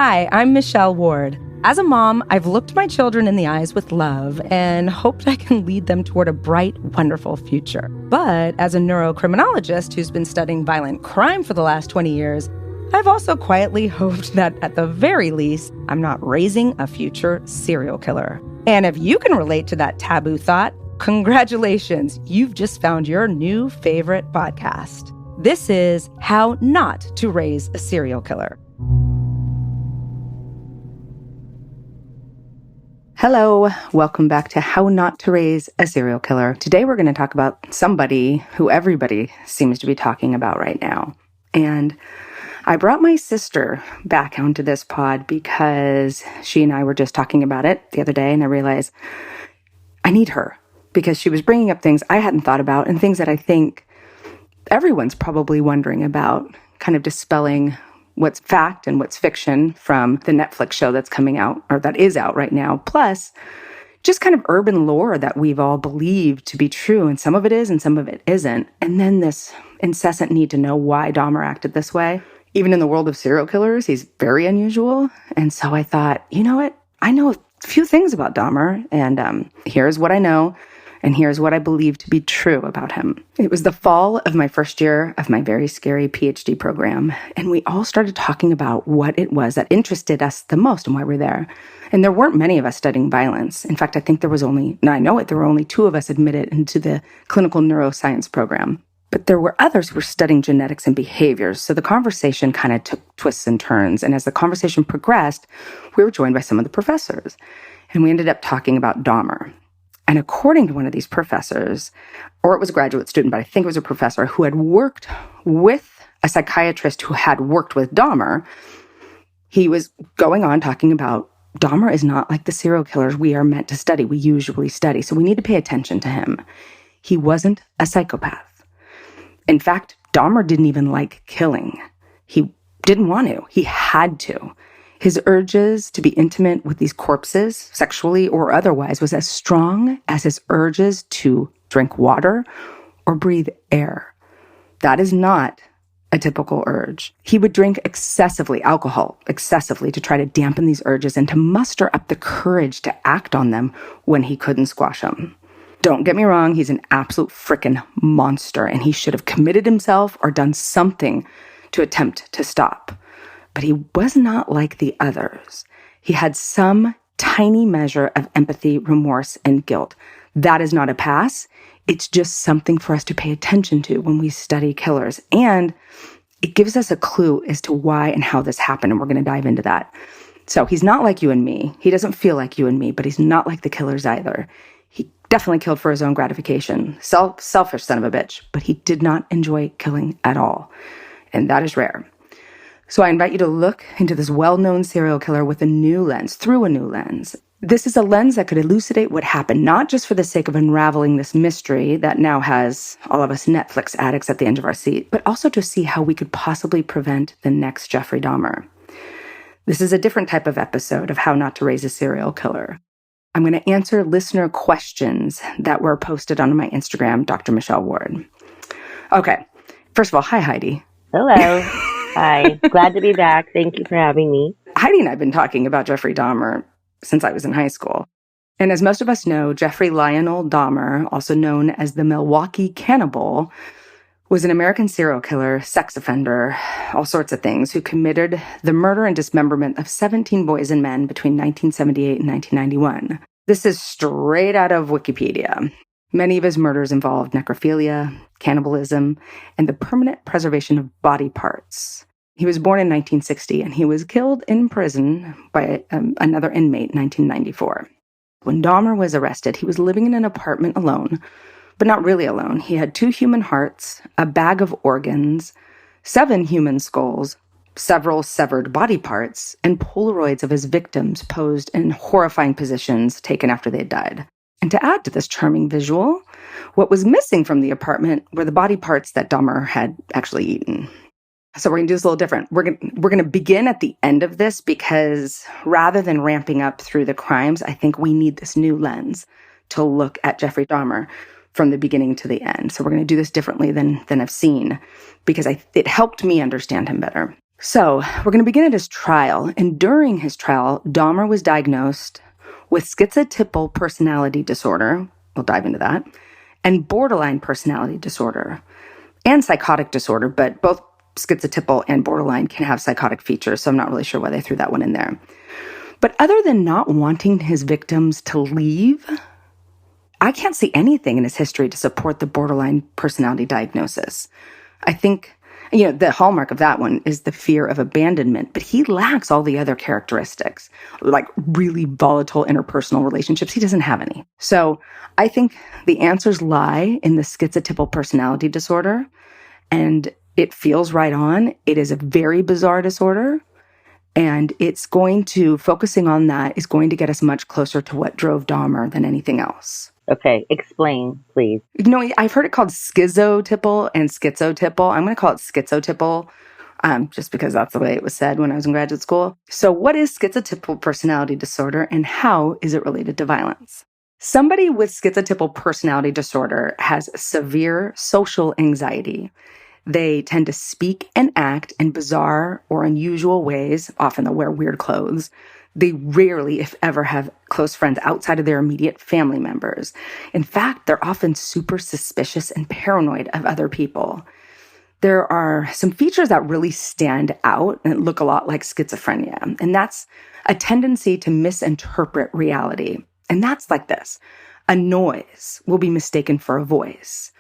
Hi, I'm Michelle Ward. As a mom, I've looked my children in the eyes with love and hoped I can lead them toward a bright, wonderful future. But as a neurocriminologist who's been studying violent crime for the last 20 years, I've also quietly hoped that at the very least, I'm not raising a future serial killer. And if you can relate to that taboo thought, congratulations, you've just found your new favorite podcast. This is How Not to Raise a Serial Killer. Hello, welcome back to How Not to Raise a Serial Killer. Today we're going to talk about somebody who everybody seems to be talking about right now. And I brought my sister back onto this pod because she and I were just talking about it the other day, and I realized I need her because she was bringing up things I hadn't thought about and things that I think everyone's probably wondering about, kind of dispelling what's fact and what's fiction from the Netflix show that's coming out, or that is out right now, plus just kind of urban lore that we've all believed to be true, and some of it is and some of it isn't. And then this incessant need to know why Dahmer acted this way. Even in the world of serial killers, he's very unusual. And so I thought, you know what? I know a few things about Dahmer, and here's what I know, and here's what I believe to be true about him. It was the fall of my first year of my very scary PhD program, and we all started talking about what it was that interested us the most and why we're there. And there weren't many of us studying violence. In fact, I think there were only 2 of us admitted into the clinical neuroscience program. But there were others who were studying genetics and behaviors, so the conversation kind of took twists and turns. And as the conversation progressed, we were joined by some of the professors, and we ended up talking about Dahmer. And according to one of these professors, or it was a graduate student, but I think it was a professor who had worked with a psychiatrist who had worked with Dahmer, he was going on talking about Dahmer is not like the serial killers we are meant to study, we usually study, so we need to pay attention to him. He wasn't a psychopath. In fact, Dahmer didn't even like killing. He didn't want to. He had to. His urges to be intimate with these corpses, sexually or otherwise, was as strong as his urges to drink water or breathe air. That is not a typical urge. He would drink alcohol excessively to try to dampen these urges and to muster up the courage to act on them when he couldn't squash them. Don't get me wrong, he's an absolute frickin' monster, and he should have committed himself or done something to attempt to stop. But he was not like the others. He had some tiny measure of empathy, remorse, and guilt. That is not a pass. It's just something for us to pay attention to when we study killers. And it gives us a clue as to why and how this happened, and we're going to dive into that. So he's not like you and me. He doesn't feel like you and me, but he's not like the killers either. He definitely killed for his own gratification. Selfish son of a bitch, but he did not enjoy killing at all. And that is rare. So I invite you to look into this well-known serial killer through a new lens. This is a lens that could elucidate what happened, not just for the sake of unraveling this mystery that now has all of us Netflix addicts at the edge of our seat, but also to see how we could possibly prevent the next Jeffrey Dahmer. This is a different type of episode of How Not to Raise a Serial Killer. I'm going to answer listener questions that were posted on my Instagram, Dr. Michelle Ward. Okay. First of all, hi, Heidi. Hello. Hi. Glad to be back. Thank you for having me. Heidi and I have been talking about Jeffrey Dahmer since I was in high school. And as most of us know, Jeffrey Lionel Dahmer, also known as the Milwaukee Cannibal, was an American serial killer, sex offender, all sorts of things, who committed the murder and dismemberment of 17 boys and men between 1978 and 1991. This is straight out of Wikipedia. Many of his murders involved necrophilia, cannibalism, and the permanent preservation of body parts. He was born in 1960, and he was killed in prison by another inmate in 1994. When Dahmer was arrested, he was living in an apartment alone, but not really alone. He had 2 human hearts, a bag of organs, 7 human skulls, several severed body parts, and Polaroids of his victims posed in horrifying positions taken after they had died. And to add to this charming visual, what was missing from the apartment were the body parts that Dahmer had actually eaten. So we're going to do this a little different. We're going to begin at the end of this because rather than ramping up through the crimes, I think we need this new lens to look at Jeffrey Dahmer from the beginning to the end. So we're going to do this differently than I've seen because it helped me understand him better. So we're going to begin at his trial. And during his trial, Dahmer was diagnosed with schizotypal personality disorder. We'll dive into that. And borderline personality disorder and psychotic disorder, but both schizotypal and borderline can have psychotic features. So I'm not really sure why they threw that one in there. But other than not wanting his victims to leave, I can't see anything in his history to support the borderline personality diagnosis. I think, the hallmark of that one is the fear of abandonment, but he lacks all the other characteristics, like really volatile interpersonal relationships. He doesn't have any. So I think the answers lie in the schizotypal personality disorder, and it feels right on. It is a very bizarre disorder, and focusing on that is going to get us much closer to what drove Dahmer than anything else. Okay, explain, please. I've heard it called schizotypal and schizotypal. I'm going to call it schizotypal, just because that's the way it was said when I was in graduate school. So what is schizotypal personality disorder, and how is it related to violence? Somebody with schizotypal personality disorder has severe social anxiety. They tend to speak and act in bizarre or unusual ways. Often they'll wear weird clothes. They rarely, if ever, have close friends outside of their immediate family members. In fact, they're often super suspicious and paranoid of other people. There are some features that really stand out and look a lot like schizophrenia, and that's a tendency to misinterpret reality. And that's like this. A noise will be mistaken for a voice.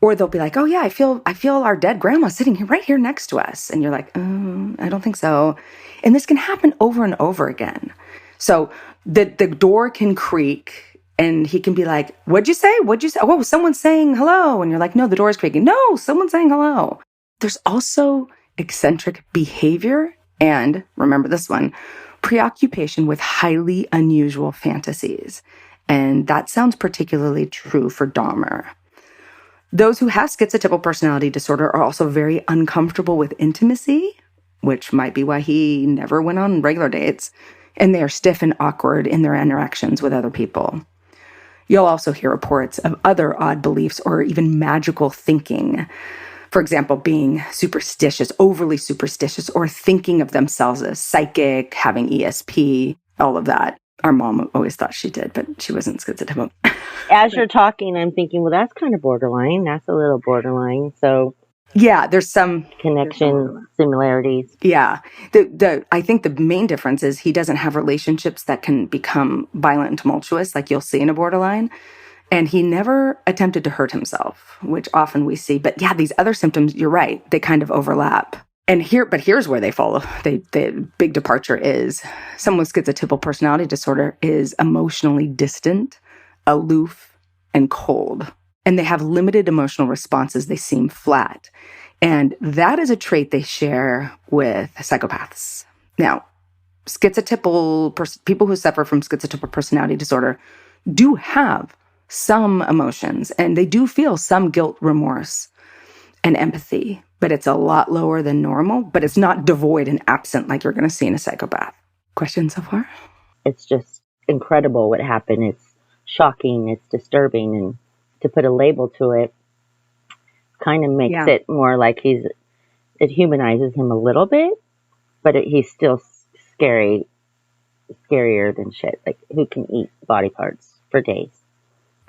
Or they'll be like, oh yeah, I feel our dead grandma sitting here right here next to us. And you're like, I don't think so. And this can happen over and over again. So the door can creak and he can be like, what'd you say? What'd you say? Oh, someone's saying hello. And you're like, no, the door is creaking. No, someone's saying hello. There's also eccentric behavior and, remember this one, preoccupation with highly unusual fantasies. And that sounds particularly true for Dahmer. Those who have schizotypal personality disorder are also very uncomfortable with intimacy, which might be why he never went on regular dates, and they are stiff and awkward in their interactions with other people. You'll also hear reports of other odd beliefs or even magical thinking. For example, being superstitious, overly superstitious, or thinking of themselves as psychic, having ESP, all of that. Our mom always thought she did, but she wasn't schizotypal. As you're talking, I'm thinking, well, that's kind of borderline. That's a little borderline. So yeah, there's some connection similarities. Yeah. I think the main difference is he doesn't have relationships that can become violent and tumultuous like you'll see in a borderline. And he never attempted to hurt himself, which often we see. But yeah, these other symptoms, you're right, they kind of overlap. But here's where they follow. The big departure is someone with schizotypal personality disorder is emotionally distant, aloof, and cold. And they have limited emotional responses. They seem flat. And that is a trait they share with psychopaths. Now, people who suffer from schizotypal personality disorder do have some emotions, and they do feel some guilt, remorse, and empathy, but it's a lot lower than normal, but it's not devoid and absent like you're going to see in a psychopath. Questions so far? It's just incredible what happened. It's shocking. It's disturbing. And to put a label to it kind of makes it more like it humanizes him a little bit, but he's still scarier than shit. Like, who can eat body parts for days?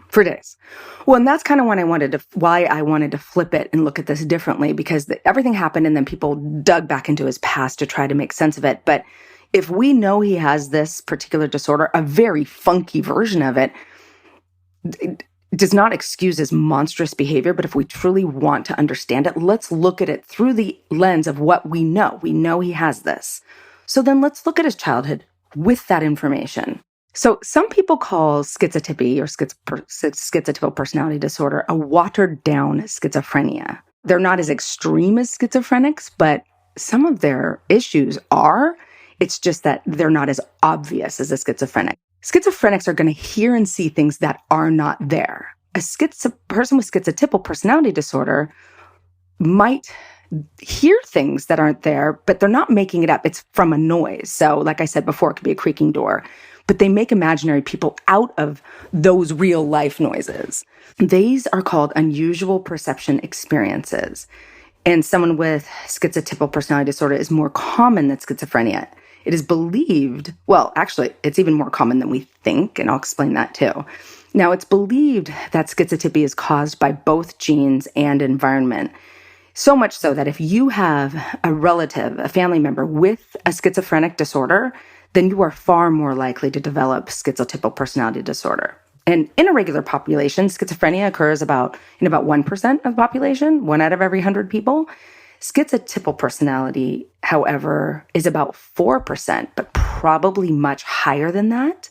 For days. Well, and that's kind of why I wanted to flip it and look at this differently, because everything happened and then people dug back into his past to try to make sense of it. But if we know he has this particular disorder, a very funky version of it, it does not excuse his monstrous behavior. But if we truly want to understand it, let's look at it through the lens of what we know. We know he has this. So then let's look at his childhood with that information. So some people call schizotypy or schizotypal personality disorder a watered-down schizophrenia. They're not as extreme as schizophrenics, but some of their issues are. It's just that they're not as obvious as a schizophrenic. Schizophrenics are going to hear and see things that are not there. A person with schizotypal personality disorder might hear things that aren't there, but they're not making it up. It's from a noise. So like I said before, it could be a creaking door. But they make imaginary people out of those real life noises. These are called unusual perception experiences. And someone with schizotypal personality disorder is more common than schizophrenia. It is believed, well, actually, it's even more common than we think, and I'll explain that too. Now, it's believed that schizotypia is caused by both genes and environment. So much so that if you have a relative, a family member with a schizophrenic disorder, then you are far more likely to develop schizotypal personality disorder. And in a regular population, schizophrenia occurs in about 1% of the population, 1 out of every 100 people. Schizotypal personality, however, is about 4%, but probably much higher than that,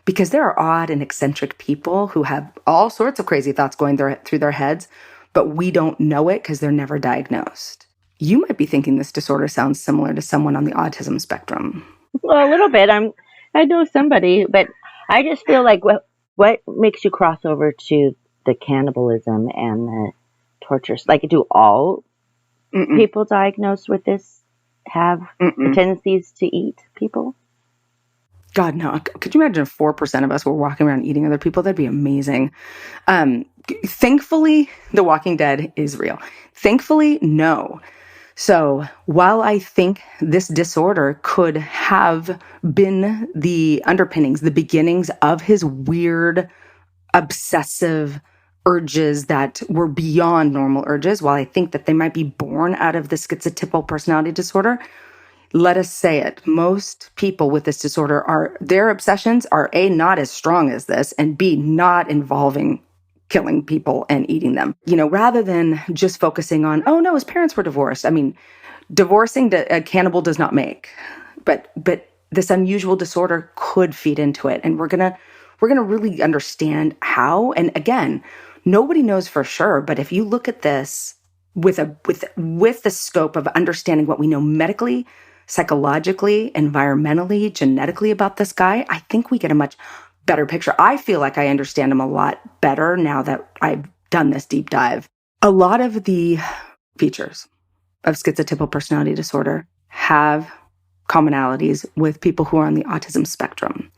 because there are odd and eccentric people who have all sorts of crazy thoughts going through their heads, but we don't know it because they're never diagnosed. You might be thinking this disorder sounds similar to someone on the autism spectrum. Well, a little bit. I know somebody, but I just feel like what makes you cross over to the cannibalism and the torture? Like, do all people diagnosed with this have tendencies to eat people? God, no. Could you imagine if 4% of us were walking around eating other people? That'd be amazing. Thankfully, The Walking Dead is real. Thankfully, no. So while I think this disorder could have been the underpinnings, the beginnings of his weird, obsessive urges that were beyond normal urges, while I think that they might be born out of the schizotypal personality disorder, let us say it. Most people with this disorder their obsessions are A, not as strong as this, and B, not involving killing people and eating them. Rather than just focusing on, oh no, his parents were divorced. I mean, divorcing a cannibal does not make, but this unusual disorder could feed into it. And we're going to really understand how. And again, nobody knows for sure, but if you look at this with the scope of understanding what we know medically, psychologically, environmentally, genetically about this guy, I think we get a much better picture. I feel like I understand him a lot better now that I've done this deep dive. A lot of the features of schizotypal personality disorder have commonalities with people who are on the autism spectrum.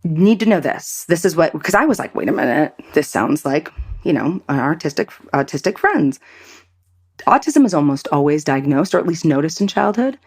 Need to know this. This is what, because I was like, wait a minute, this sounds like, our autistic friends. Autism is almost always diagnosed or at least noticed in childhood,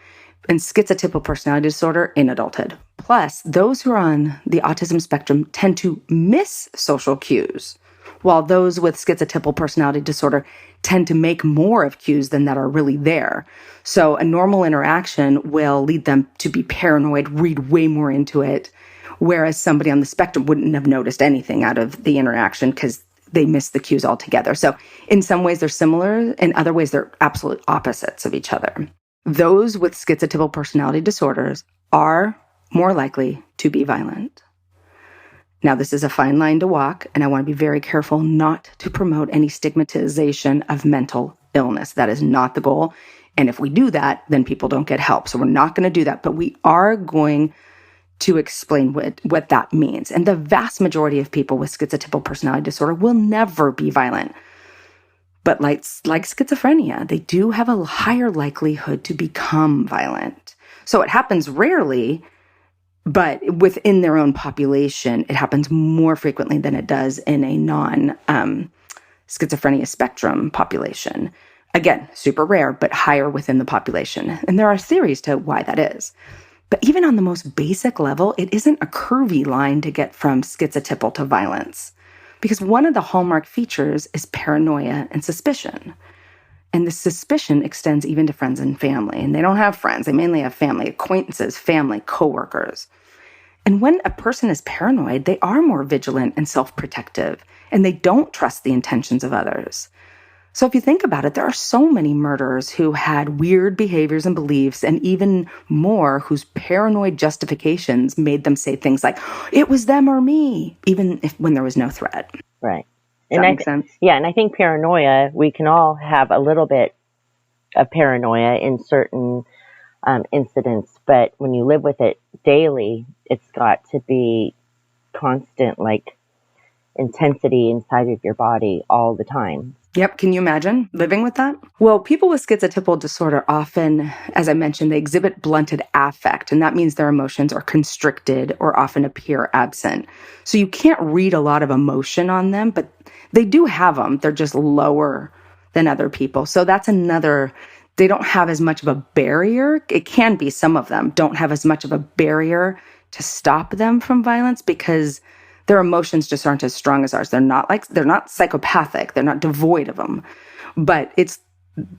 and schizotypal personality disorder in adulthood. Plus, those who are on the autism spectrum tend to miss social cues, while those with schizotypal personality disorder tend to make more of cues than that are really there. So a normal interaction will lead them to be paranoid, read way more into it, whereas somebody on the spectrum wouldn't have noticed anything out of the interaction because they miss the cues altogether. So in some ways they're similar, in other ways they're absolute opposites of each other. Those with schizotypal personality disorders are more likely to be violent. Now, this is a fine line to walk, and I want to be very careful not to promote any stigmatization of mental illness. That is not the goal. And if we do that, then people don't get help. So we're not going to do that, but we are going to explain what that means. And the vast majority of people with schizotypal personality disorder will never be violent. But like schizophrenia, they do have a higher likelihood to become violent. So it happens rarely, but within their own population, it happens more frequently than it does in a non-schizophrenia spectrum population. Again, super rare, but higher within the population. And there are theories to why that is. But even on the most basic level, it isn't a curvy line to get from schizotypal to violence. Because one of the hallmark features is paranoia and suspicion. And the suspicion extends even to friends and family. And they don't have friends. They mainly have family, acquaintances, family, coworkers. And when a person is paranoid, they are more vigilant and self-protective. And they don't trust the intentions of others. So if you think about it, there are so many murderers who had weird behaviors and beliefs, and even more whose paranoid justifications made them say things like, it was them or me, even when there was no threat. Right. Does that make sense? Yeah, and I think paranoia, we can all have a little bit of paranoia in certain incidents, but when you live with it daily, it's got to be constant, like, intensity inside of your body all the time. Yep. Can you imagine living with that? Well, people with schizotypal disorder often, as I mentioned, they exhibit blunted affect, and that means their emotions are constricted or often appear absent. So you can't read a lot of emotion on them, but they do have them. They're just lower than other people. So that's another, they don't have as much of a barrier. It can be some of them don't have as much of a barrier to stop them from violence because their emotions just aren't as strong as ours. They're not psychopathic. They're not devoid of them, but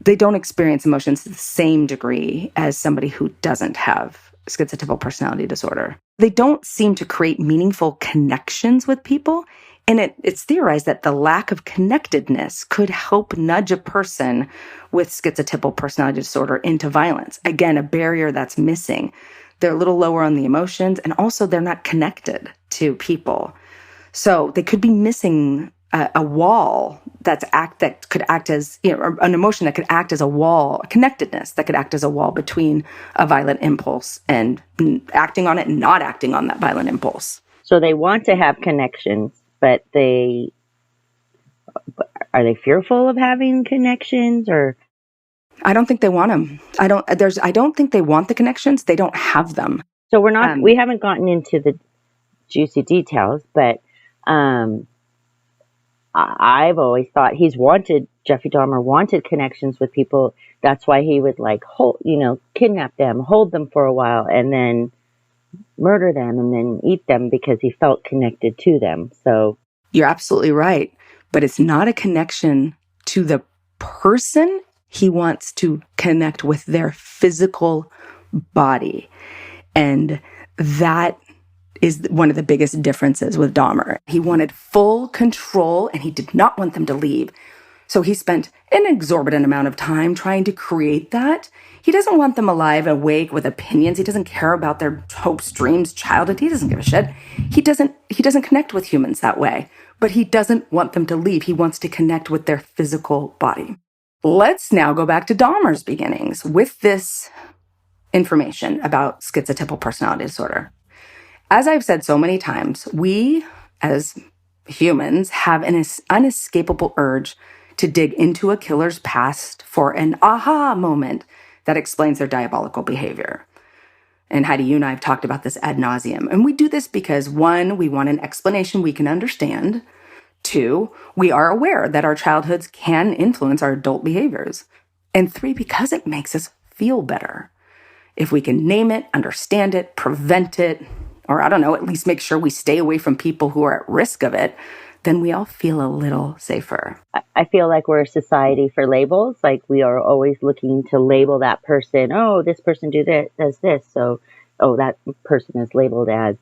they don't experience emotions to the same degree as somebody who doesn't have schizotypal personality disorder. They don't seem to create meaningful connections with people. And it's theorized that the lack of connectedness could help nudge a person with schizotypal personality disorder into violence. Again, a barrier that's missing. They're a little lower on the emotions, and also they're not connected to people. So they could be missing a wall that could act as, or an emotion that could act as a wall, a connectedness that could act as a wall between a violent impulse and acting on it and not acting on that violent impulse. So they want to have connections, but are they fearful of having connections, or? I don't think they want them. I don't think they want the connections. They don't have them. So we haven't gotten into the juicy details, but I've always thought Jeffrey Dahmer wanted connections with people. That's why he would kidnap them, hold them for a while, and then murder them and then eat them because he felt connected to them. So you're absolutely right. But it's not a connection to the person. He wants to connect with their physical body. And that is one of the biggest differences with Dahmer. He wanted full control and he did not want them to leave. So he spent an exorbitant amount of time trying to create that. He doesn't want them alive, awake, with opinions. He doesn't care about their hopes, dreams, childhood. He doesn't give a shit. He doesn't connect with humans that way. But he doesn't want them to leave. He wants to connect with their physical body. Let's now go back to Dahmer's beginnings with this information about schizotypal personality disorder. As I've said so many times, we as humans have an unescapable urge to dig into a killer's past for an aha moment that explains their diabolical behavior. And Heidi, you and I have talked about this ad nauseum. And we do this because, one, we want an explanation we can understand. Two, we are aware that our childhoods can influence our adult behaviors. And three, because it makes us feel better. If we can name it, understand it, prevent it, or I don't know, at least make sure we stay away from people who are at risk of it, then we all feel a little safer. I feel like we're a society for labels. Like we are always looking to label that person. Oh, this person does this. So, that person is labeled as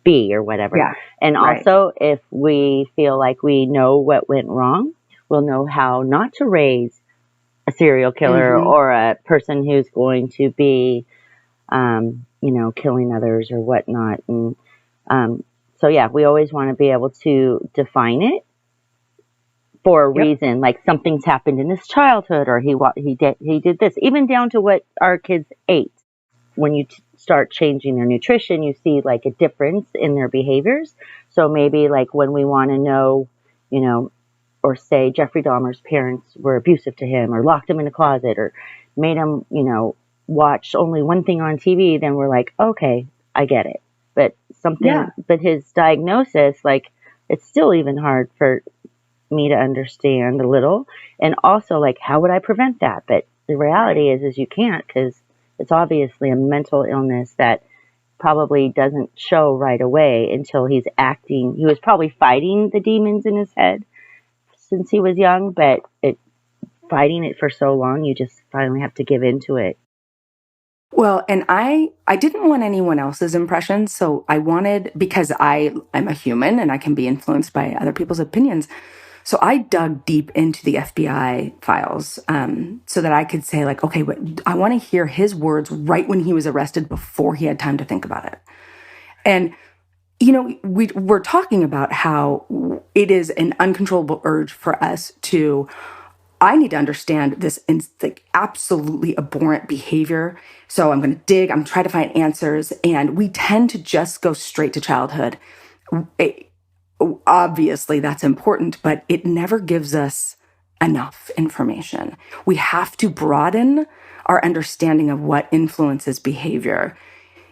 B or whatever. Yeah, and also, if we feel like we know what went wrong, we'll know how not to raise a serial killer or a person who's going to be, killing others or whatnot. And so, yeah, we always want to be able to define it for a reason, like something's happened in his childhood, or he did this, even down to what our kids ate. When you start changing their nutrition, you see like a difference in their behaviors. So maybe like when we want to know, or say Jeffrey Dahmer's parents were abusive to him or locked him in a closet or made him, watch only one thing on TV, then we're like, okay, I get it. But but his diagnosis, like, it's still even hard for me to understand a little. And also, like, how would I prevent that? But the reality is you can't, because it's obviously a mental illness that probably doesn't show right away until he's acting. He was probably fighting the demons in his head since he was young, but fighting it for so long, you just finally have to give into it. Well, and I didn't want anyone else's impressions, so I wanted, because I'm a human and I can be influenced by other people's opinions, so I dug deep into the FBI files so that I could say, like, okay, but I want to hear his words right when he was arrested before he had time to think about it. And, we're talking about how it is an uncontrollable urge for us to, I need to understand this absolutely abhorrent behavior. So I'm going to dig, I'm trying to find answers. And we tend to just go straight to childhood. Obviously, that's important, but it never gives us enough information. We have to broaden our understanding of what influences behavior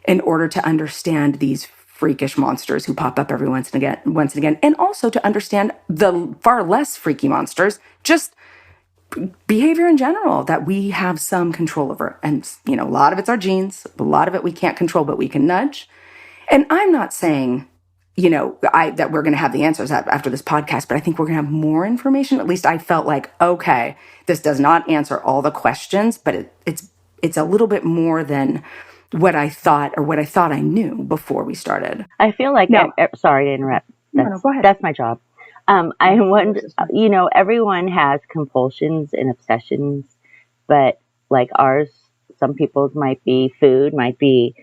in order to understand these freakish monsters who pop up every once and again, and also to understand the far less freaky monsters, just behavior in general that we have some control over. And, a lot of it's our genes. A lot of it we can't control, but we can nudge. And I'm not saying, that we're going to have the answers after this podcast, but I think we're going to have more information. At least I felt like, okay, this does not answer all the questions, but it's a little bit more than what I thought I knew before we started. I feel like, sorry to interrupt. No, go ahead. That's my job. I wonder, everyone has compulsions and obsessions, but like ours, some people's might be food, might be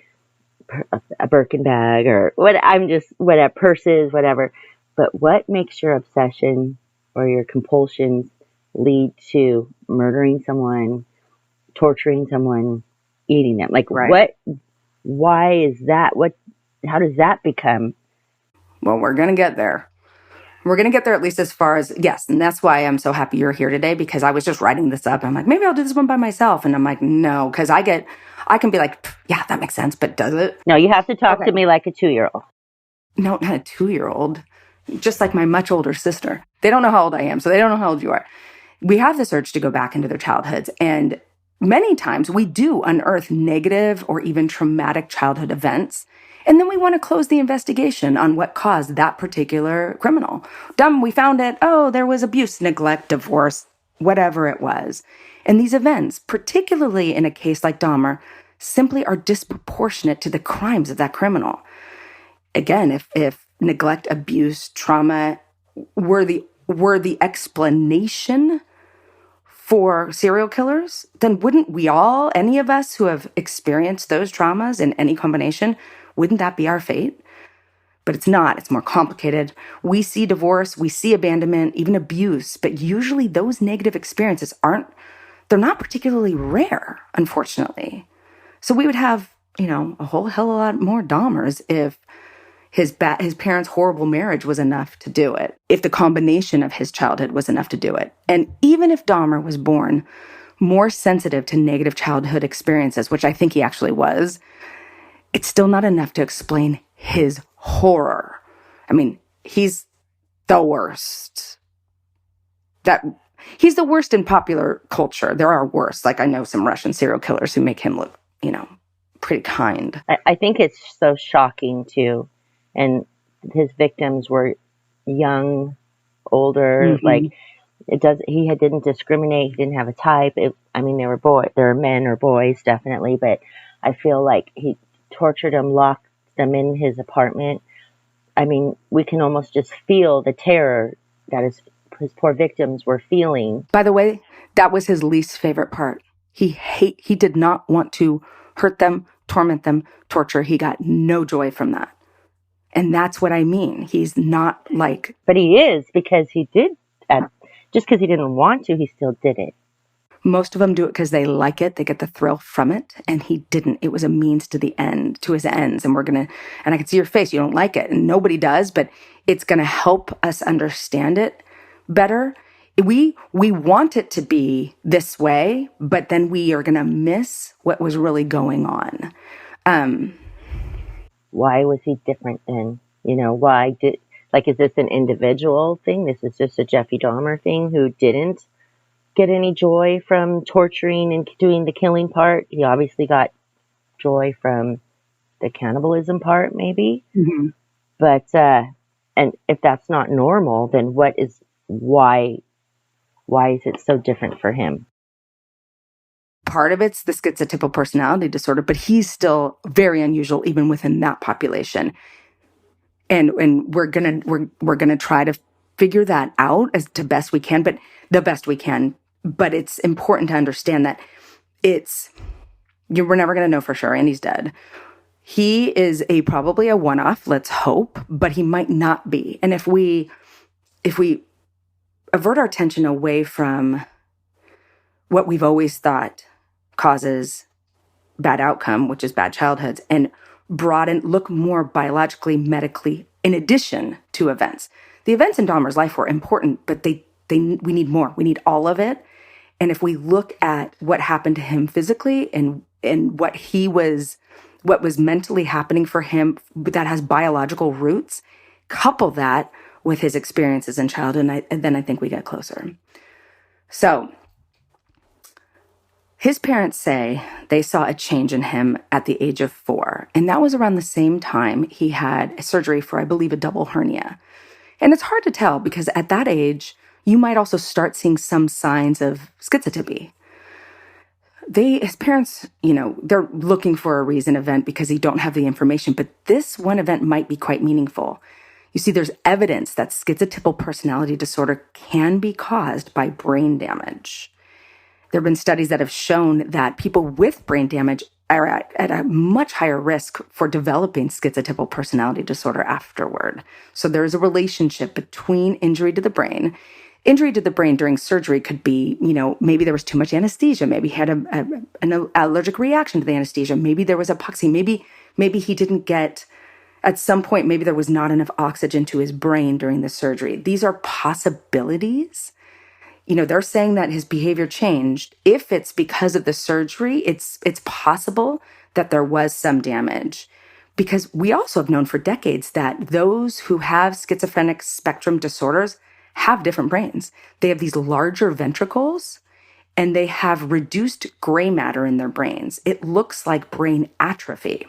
a Birkin bag or whatever, purses, whatever. But what makes your obsession or your compulsions lead to murdering someone, torturing someone, eating them? Like, why is that? How does that become? Well, we're going to get there. We're going to get there at least as far as, yes. And that's why I'm so happy you're here today, because I was just writing this up. And I'm like, maybe I'll do this one by myself. And I'm like, no, because I can be like, yeah, that makes sense. But does it? No, you have to talk to me like a 2-year-old. No, not a 2-year-old. Just like my much older sister. They don't know how old I am, so they don't know how old you are. We have this urge to go back into their childhoods. And many times we do unearth negative or even traumatic childhood events. And then we want to close the investigation on what caused that particular criminal. We found it. Oh, there was abuse, neglect, divorce, whatever it was. And these events, particularly in a case like Dahmer, simply are disproportionate to the crimes of that criminal. Again, if neglect, abuse, trauma were the explanation for serial killers, then wouldn't we all, any of us who have experienced those traumas in any combination, wouldn't that be our fate? But it's not. It's more complicated. We see divorce, we see abandonment, even abuse, but usually those negative experiences they're not particularly rare, unfortunately. So we would have, a whole hell of a lot more Dahmers if his parents' horrible marriage was enough to do it, if the combination of his childhood was enough to do it. And even if Dahmer was born more sensitive to negative childhood experiences, which I think he actually was, it's still not enough to explain his horror. I mean, he's the worst. He's the worst in popular culture. There are worse. Like, I know some Russian serial killers who make him look, pretty kind. I think it's so shocking too. And his victims were young, older, like he didn't discriminate. He didn't have a type. They were men or boys, definitely. But I feel like he tortured them, locked them in his apartment. I mean, we can almost just feel the terror that his poor victims were feeling. By the way, that was his least favorite part. He did not want to hurt them, torment them, torture. He got no joy from that. And that's what I mean. He's not like... But he is, because he did... just because he didn't want to, he still did it. Most of them do it because they like it. They get the thrill from it. And he didn't. It was a means to his ends. And and I can see your face. You don't like it. And nobody does. But it's going to help us understand it better. We want it to be this way, but then we are going to miss what was really going on. Why was he different then? Is this an individual thing? This is just a Jeffrey Dahmer thing who didn't get any joy from torturing and doing the killing part. He obviously got joy from the cannibalism part, maybe. Mm-hmm. But, and if that's not normal, then why is it so different for him? Part of it's the schizotypal personality disorder, but he's still very unusual even within that population. And we're gonna try to figure that out as to best we can, but the best we can. But it's important to understand that we're never gonna know for sure, and he's dead. He is probably a one-off, let's hope, but he might not be. And if we avert our attention away from what we've always thought causes bad outcome, which is bad childhoods, and look more biologically, medically, in addition to events. The events in Dahmer's life were important, but we need more. We need all of it. And if we look at what happened to him physically and what was mentally happening for him that has biological roots, couple that with his experiences in childhood, and then I think we get closer. So His parents say they saw a change in him at the age of 4. And that was around the same time he had surgery for, I believe, a double hernia. And it's hard to tell because at that age, you might also start seeing some signs of schizotypy. His parents, they're looking for a recent event because they don't have the information, but this one event might be quite meaningful. You see, there's evidence that schizotypal personality disorder can be caused by brain damage. There have been studies that have shown that people with brain damage are at a much higher risk for developing schizotypal personality disorder afterward. So there's a relationship between injury to the brain. Injury to the brain during surgery could be, maybe there was too much anesthesia. Maybe he had an allergic reaction to the anesthesia. Maybe there was epoxy. Maybe he didn't get, at some point, maybe there was not enough oxygen to his brain during the surgery. These are possibilities. They're saying that his behavior changed. If it's because of the surgery, it's possible that there was some damage. Because we also have known for decades that those who have schizophrenic spectrum disorders have different brains. They have these larger ventricles, and they have reduced gray matter in their brains. It looks like brain atrophy.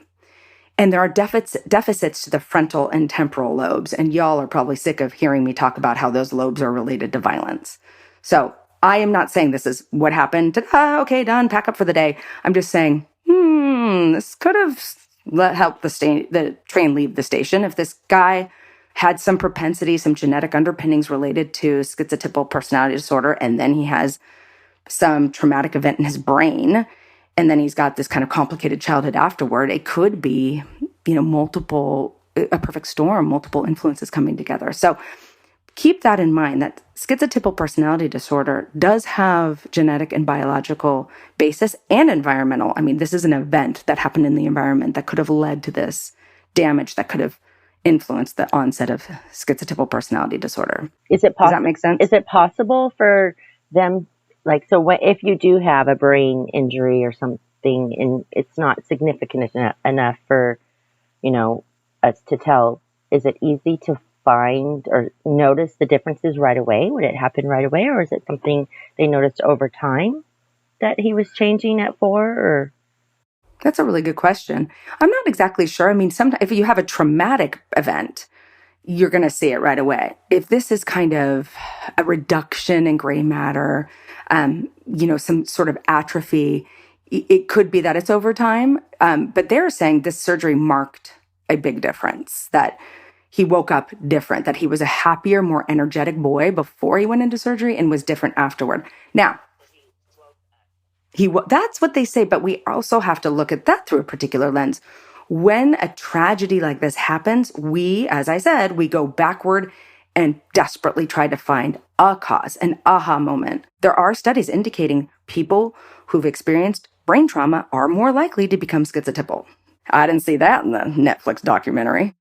And there are deficits to the frontal and temporal lobes. And y'all are probably sick of hearing me talk about how those lobes are related to violence. So I am not saying this is what happened. Ta-da, okay, done, pack up for the day. I'm just saying, this could have helped the train leave the station if this guy had some propensity, some genetic underpinnings related to schizotypal personality disorder, and then he has some traumatic event in his brain, and then he's got this kind of complicated childhood afterward. It could be, a perfect storm, multiple influences coming together. So keep that in mind, that schizotypal personality disorder does have genetic and biological basis and environmental. I mean, this is an event that happened in the environment that could have led to this damage that could have influenced the onset of schizotypal personality disorder. Does that make sense? Is it possible for them, if you do have a brain injury or something and it's not significant enough for, us to tell, is it easy to find or notice the differences right away? Would it happen right away, or is it something they noticed over time that he was changing at 4? Or that's a really good question. I'm not exactly sure. I mean, sometimes if you have a traumatic event, you're going to see it right away. If this is kind of a reduction in gray matter, some sort of atrophy, it could be that it's over time. But they're saying this surgery marked a big difference, that he woke up different, that he was a happier, more energetic boy before he went into surgery and was different afterward. Now, that's what they say, but we also have to look at that through a particular lens. When a tragedy like this happens, as I said, we go backward and desperately try to find a cause, an aha moment. There are studies indicating people who've experienced brain trauma are more likely to become schizotypal. I didn't see that in the Netflix documentary.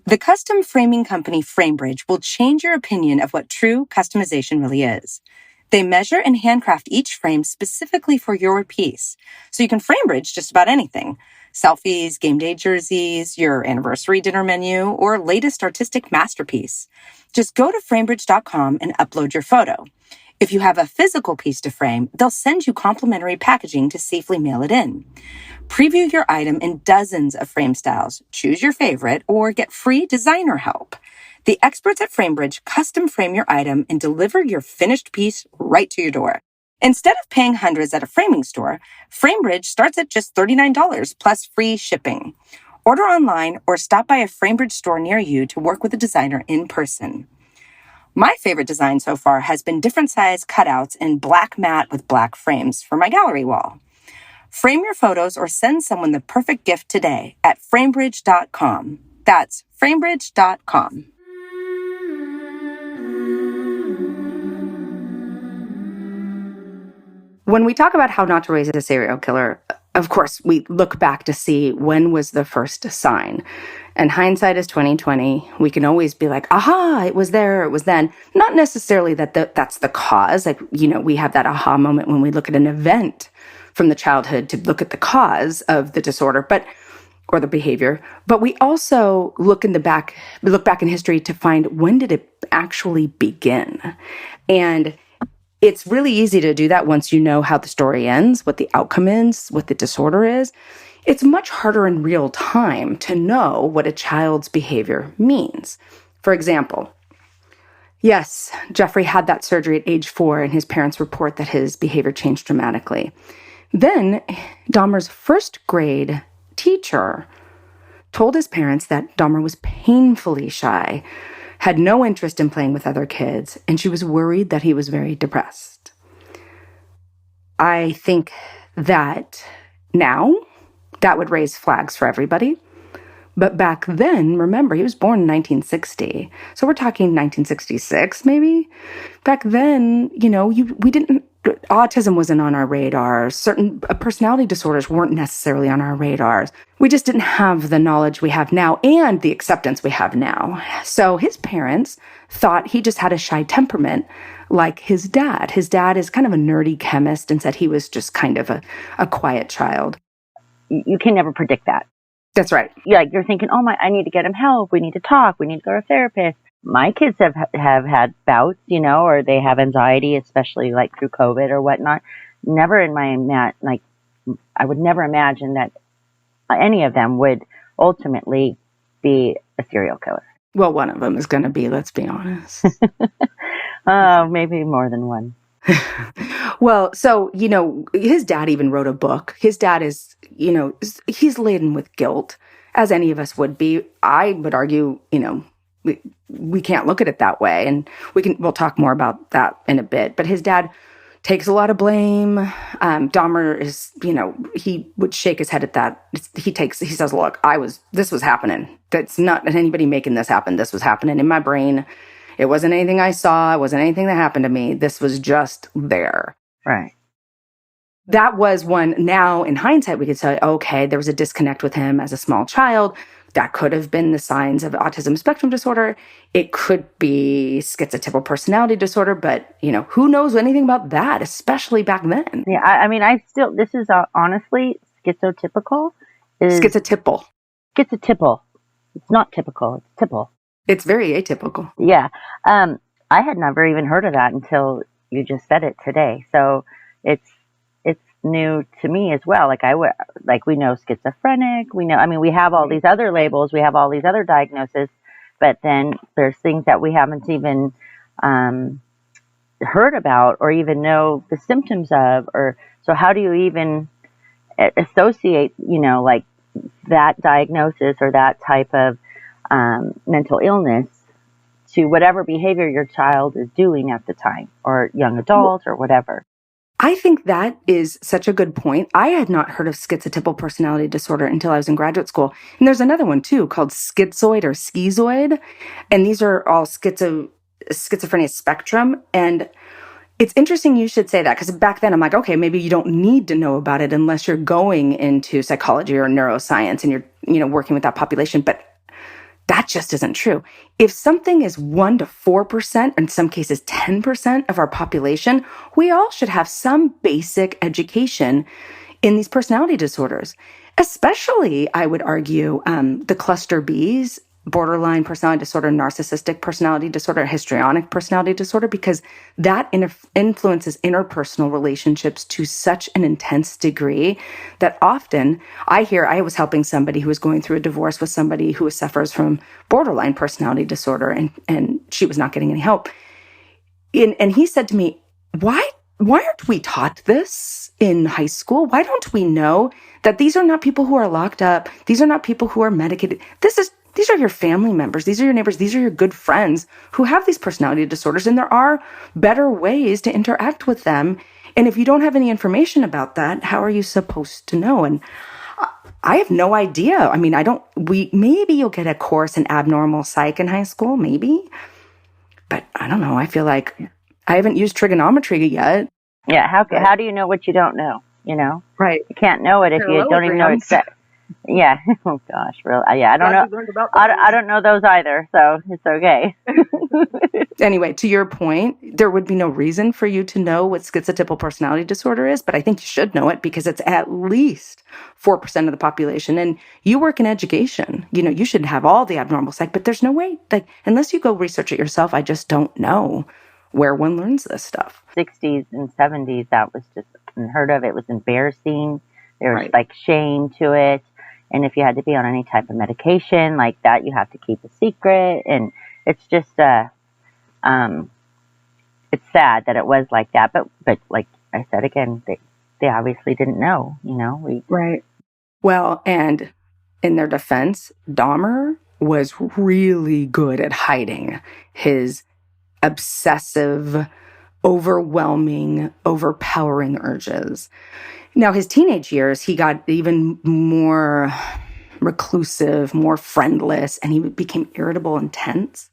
The custom framing company Framebridge will change your opinion of what true customization really is. They measure and handcraft each frame specifically for your piece, so you can Framebridge just about anything. Selfies, game day jerseys, your anniversary dinner menu, or latest artistic masterpiece. Just go to framebridge.com and upload your photo. If you have a physical piece to frame, they'll send you complimentary packaging to safely mail it in. Preview your item in dozens of frame styles, choose your favorite, or get free designer help. The experts at Framebridge custom frame your item and deliver your finished piece right to your door. Instead of paying hundreds at a framing store, Framebridge starts at just $39 plus free shipping. Order online or stop by a Framebridge store near you to work with a designer in person. My favorite design so far has been different size cutouts in black matte with black frames for my gallery wall. Frame your photos or send someone the perfect gift today at framebridge.com. That's framebridge.com. When we talk about how not to raise a serial killer, of course, we look back to see when was the first sign. And hindsight is 2020. We can always be like, aha, it was there, it was then. Not necessarily that that's the cause. We have that aha moment when we look at an event from the childhood to look at the cause of the disorder. But or the behavior, but we also look back in history to find when did it actually begin. And it's really easy to do that once you know how the story ends, what the outcome is, what the disorder is. It's much harder in real time to know what a child's behavior means. For example, yes, Jeffrey had that surgery at age 4, and his parents report that his behavior changed dramatically. Then Dahmer's first grade teacher told his parents that Dahmer was painfully shy, had no interest in playing with other kids, and she was worried that he was very depressed. I think that now that would raise flags for everybody. But back then, remember, he was born in 1960. So we're talking 1966, maybe. Back then, autism wasn't on our radars. Certain personality disorders weren't necessarily on our radars. We just didn't have the knowledge we have now and the acceptance we have now. So his parents thought he just had a shy temperament like his dad. His dad is kind of a nerdy chemist and said he was just kind of a quiet child. You can never predict that. That's right. You're thinking, I need to get him help. We need to talk. We need to go to a therapist. My kids have had bouts, or they have anxiety, especially like through COVID or whatnot. Never in I would never imagine that any of them would ultimately be a serial killer. Well, one of them is going to be, let's be honest. Maybe more than one. Well, so, his dad even wrote a book. His dad is, he's laden with guilt, as any of us would be. I would argue, we can't look at it that way. And we'll talk more about that in a bit. But his dad takes a lot of blame. Dahmer is, he would shake his head at that. He says, look, this was happening. That's not anybody making this happen. This was happening in my brain. It wasn't anything I saw. It wasn't anything that happened to me. This was just there. Right. That was one. Now, in hindsight, we could say, okay, there was a disconnect with him as a small child. That could have been the signs of autism spectrum disorder. It could be schizotypal personality disorder, but, who knows anything about that, especially back then? Yeah, this is honestly, schizotypical. Schizotypal. Schizotypal. It's not typical. It's typical. It's very atypical. Yeah. I had never even heard of that until you just said it today. So it's new to me as well. We know schizophrenic. We know, we have all these other labels. We have all these other diagnoses, but then there's things that we haven't even heard about or even know the symptoms of. So how do you even associate, that diagnosis or that type of mental illness to whatever behavior your child is doing at the time, or young adult or whatever? I think that is such a good point. I had not heard of schizotypal personality disorder until I was in graduate school. And there's another one too called schizoid or schizoid. And these are all schizophrenia spectrum. And it's interesting you should say that, because back then I'm like, okay, maybe you don't need to know about it unless you're going into psychology or neuroscience and you're working with that population. But that just isn't true. If something is 1% to 4%, in some cases 10% of our population, we all should have some basic education in these personality disorders, especially, I would argue, the cluster Bs, borderline personality disorder, narcissistic personality disorder, histrionic personality disorder, because that influences interpersonal relationships to such an intense degree that often I was helping somebody who was going through a divorce with somebody who suffers from borderline personality disorder, and she was not getting any help. And he said to me, why aren't we taught this in high school? Why don't we know that these are not people who are locked up? These are not people who are medicated. These are your family members. These are your neighbors. These are your good friends who have these personality disorders. And there are better ways to interact with them. And if you don't have any information about that, how are you supposed to know? And I have no idea. Maybe you'll get a course in abnormal psych in high school, maybe. But I don't know. I feel like I haven't used trigonometry yet. Yeah. How do you know what you don't know? Right. You can't know it if you don't even know it's Yeah. Oh gosh, really? Yeah, I don't know. I don't know those either, so it's okay. Anyway, to your point, there would be no reason for you to know what schizotypal personality disorder is, but I think you should know it because it's at least 4% of the population. And you work in education, you should have all the abnormal psych, but there's no way, like, unless you go research it yourself, I just don't know where one learns this stuff. 60s and 70s, that was just unheard of. It was embarrassing. There was like shame to it. And if you had to be on any type of medication like that, you have to keep a secret. And it's just, it's sad that it was like that. But like I said again, they obviously didn't know, Right. Well, and in their defense, Dahmer was really good at hiding his obsessive, overwhelming, overpowering urges. Now, his teenage years, he got even more reclusive, more friendless, and he became irritable and tense.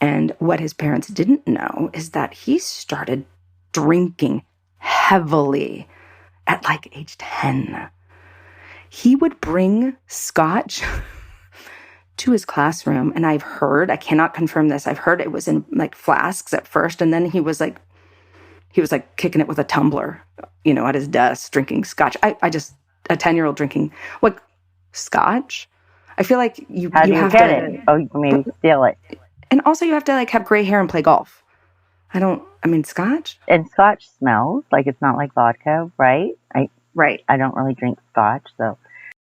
And what his parents didn't know is that he started drinking heavily at like age 10. He would bring scotch to his classroom, and I cannot confirm this, I've heard it was in like flasks at first, and then he was like kicking it with a tumbler, at his desk, drinking scotch. A 10-year-old drinking, what, scotch? I feel like you have to get it. Oh, you maybe steal it. And also you have to like have gray hair and play golf. Scotch? And scotch smells like it's not like vodka, right? Right. I don't really drink scotch, so